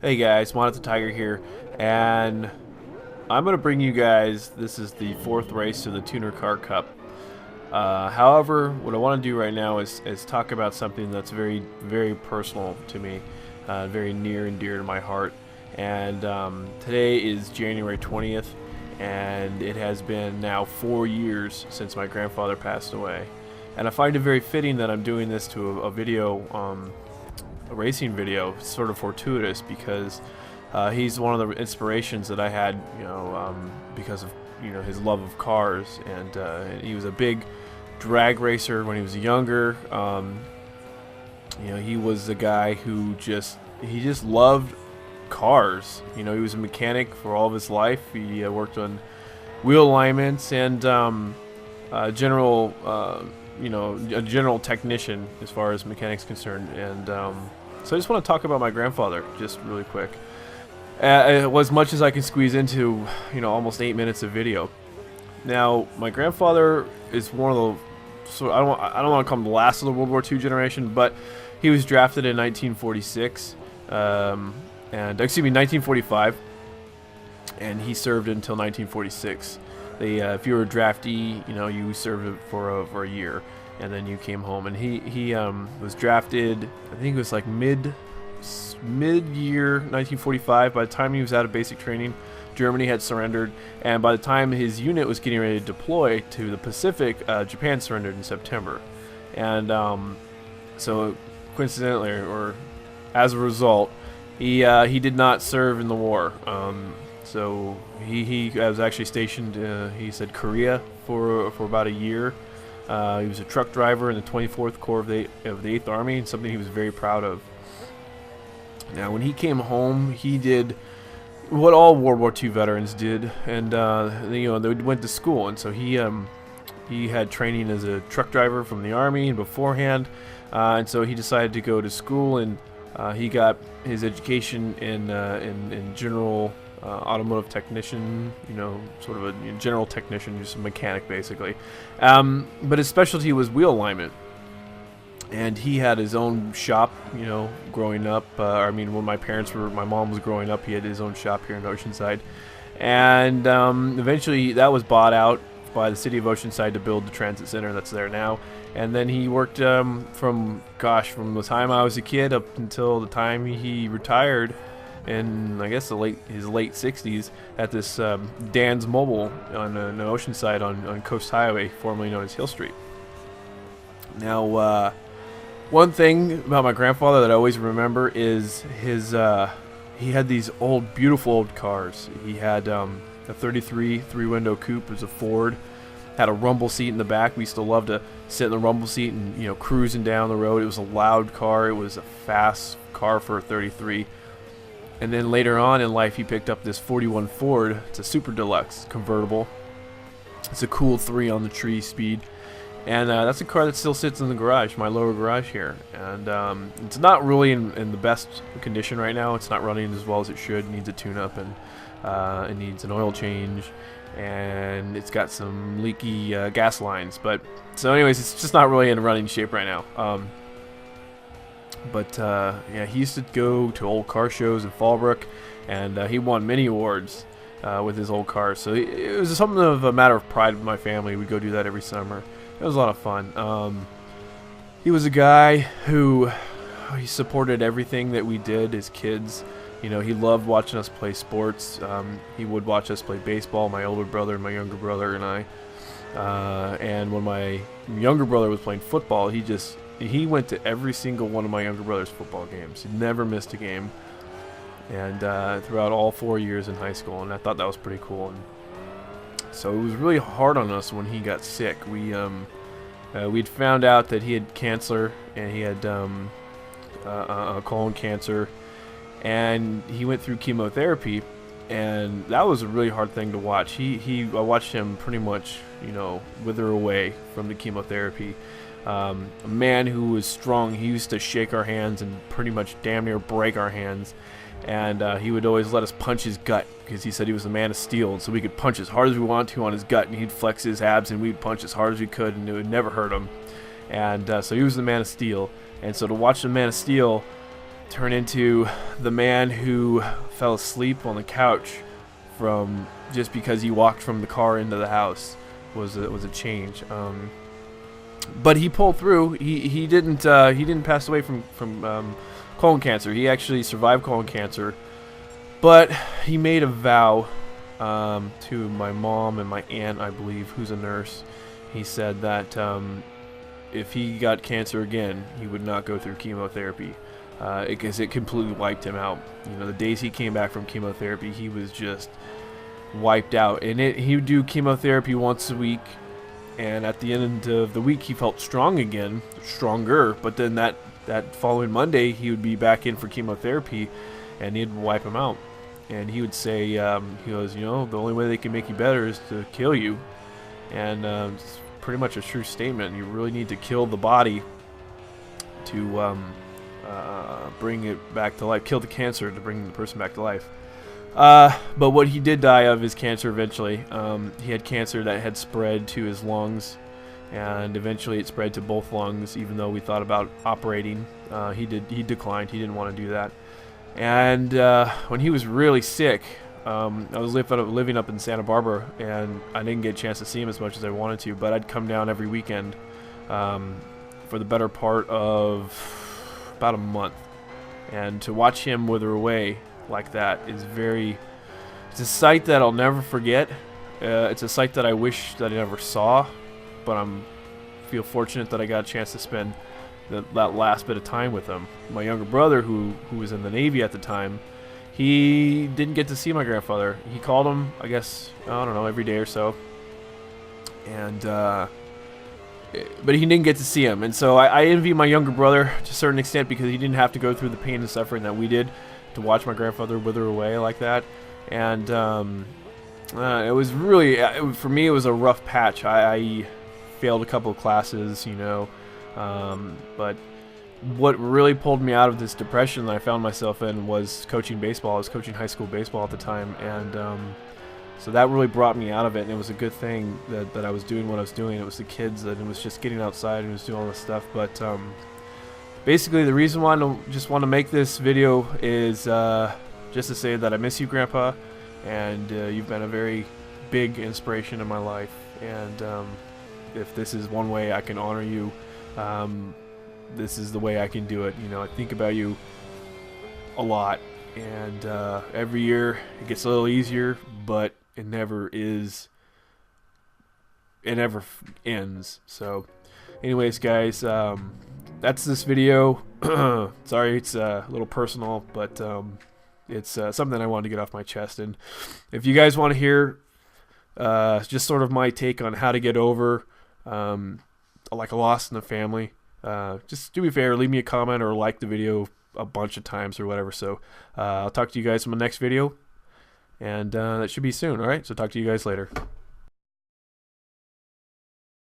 Hey guys, Monet the Tiger here, and I'm going to bring you guys, this is the fourth race of the Tuner Car Cup. However, what I want to do right now is talk about something that's very, very personal to me, very near and dear to my heart. And today is January 20th, and it has been now 4 years since my grandfather passed away. And I find it very fitting that I'm doing this to a video, a racing video, sort of fortuitous, because he's one of the inspirations that I had, because of his love of cars, and he was a big drag racer when he was younger. He was a guy who just loved cars. He was a mechanic for all of his life. He worked on wheel alignments and a general technician as far as mechanics concerned. And so I just want to talk about my grandfather just really quick. As much as I can squeeze into, almost 8 minutes of video. Now, my grandfather is one of the, I don't want to call him the last of the World War II generation, but he was drafted in 1946, and 1945, and he served until 1946. If you were a draftee, you served for a year, and then you came home. And he was drafted, I think it was like mid-year 1945. By the time he was out of basic training, Germany had surrendered, and by the time his unit was getting ready to deploy to the Pacific, Japan surrendered in September. And so coincidentally, or as a result, he did not serve in the war. So he was actually stationed, he said, Korea for about a year. He was a truck driver in the 24th Corps of the 8th Army, and something he was very proud of. Now, when he came home, he did what all World War II veterans did, and they went to school, and so he had training as a truck driver from the Army beforehand, and so he decided to go to school, and he got his education in general automotive technician, sort of a general technician, just a mechanic basically. But his specialty was wheel alignment. And he had his own shop, growing up. When my mom was growing up, he had his own shop here in Oceanside. And eventually that was bought out by the city of Oceanside to build the transit center that's there now. And then he worked from the time I was a kid up until the time he retired in, I guess, his late 60s at this Dan's Mobile on Oceanside on Coast Highway, formerly known as Hill Street. Now, one thing about my grandfather that I always remember is he had these beautiful old cars. He had a 33 three-window coupe. It was a Ford. Had a rumble seat in the back. We used to love to sit in the rumble seat and cruising down the road. It was a loud car. It was a fast car for a 33. And then later on in life, he picked up this 41 Ford. It's a super deluxe convertible. It's a cool 3 on the tree speed. And that's a car that still sits in the garage, my lower garage here. And it's not really in the best condition right now. It's not running as well as it should. It needs a tune-up, and it needs an oil change. And it's got some leaky gas lines. So anyways, it's just not really in running shape right now. He used to go to old car shows in Fallbrook, and he won many awards with his old cars. So it was something of a matter of pride with my family. We'd go do that every summer. It was a lot of fun. He was a guy who he supported everything that we did as kids. He loved watching us play sports. He would watch us play baseball, my older brother and my younger brother and I. And when my younger brother was playing football, he went to every single one of my younger brother's football games. He never missed a game. And throughout all 4 years in high school, and I thought that was pretty cool. And so it was really hard on us when he got sick. We'd found out that he had cancer, and he had colon cancer, and he went through chemotherapy, and that was a really hard thing to watch. I watched him pretty much, wither away from the chemotherapy. A man who was strong. He used to shake our hands and pretty much damn near break our hands. And he would always let us punch his gut because he said he was a man of steel, and so we could punch as hard as we wanted to on his gut, and he'd flex his abs, and we'd punch as hard as we could, and it would never hurt him. And so he was the man of steel. And so to watch the man of steel turn into the man who fell asleep on the couch from just because he walked from the car into the house was a change. But he pulled through. He didn't pass away from colon cancer. He actually survived colon cancer, but he made a vow to my mom and my aunt, I believe, who's a nurse. He said that if he got cancer again, he would not go through chemotherapy because it completely wiped him out. You know, the days he came back from chemotherapy, he was just wiped out. And he would do chemotherapy once a week, and at the end of the week, he felt stronger. But then that following Monday, he would be back in for chemotherapy, and it'd wipe him out. And he would say, he goes, you know, the only way they can make you better is to kill you. And it's pretty much a true statement. You really need to kill the body to bring it back to life, kill the cancer to bring the person back to life. But what he did die of is cancer eventually. He had cancer that had spread to his lungs, and eventually it spread to both lungs, even though we thought about operating. He declined. He didn't want to do that. And when he was really sick, I was living up in Santa Barbara, and I didn't get a chance to see him as much as I wanted to, but I'd come down every weekend for the better part of about a month. And to watch him wither away like that is it's a sight that I'll never forget. It's a sight that I wish that I never saw, but feel fortunate that I got a chance to spend that last bit of time with him. My younger brother, who was in the Navy at the time, he didn't get to see my grandfather. He called him, I guess, I don't know, every day or so, and but he didn't get to see him. And so I envy my younger brother to a certain extent, because he didn't have to go through the pain and suffering that we did to watch my grandfather wither away like that. And it was really, for me, it was a rough patch. I failed a couple of classes, you know, but what really pulled me out of this depression that I found myself in was coaching baseball. I was coaching high school baseball at the time, and so that really brought me out of it. And it was a good thing that I was doing what I was doing. It was the kids, that it was just getting outside and was doing all this stuff. But basically, the reason why I just want to make this video is just to say that I miss you, Grandpa, and you've been a very big inspiration in my life. And if this is one way I can honor you, this is the way I can do it. You know, I think about you a lot, and every year it gets a little easier, but it never is. It never ends. So, anyways, guys, that's this video. Sorry, it's a little personal, but it's something I wanted to get off my chest. And if you guys want to hear just sort of my take on how to get over like a loss in the family, just do me a favor, leave me a comment or like the video a bunch of times or whatever. So I'll talk to you guys in my next video, and that should be soon. All right, so talk to you guys later.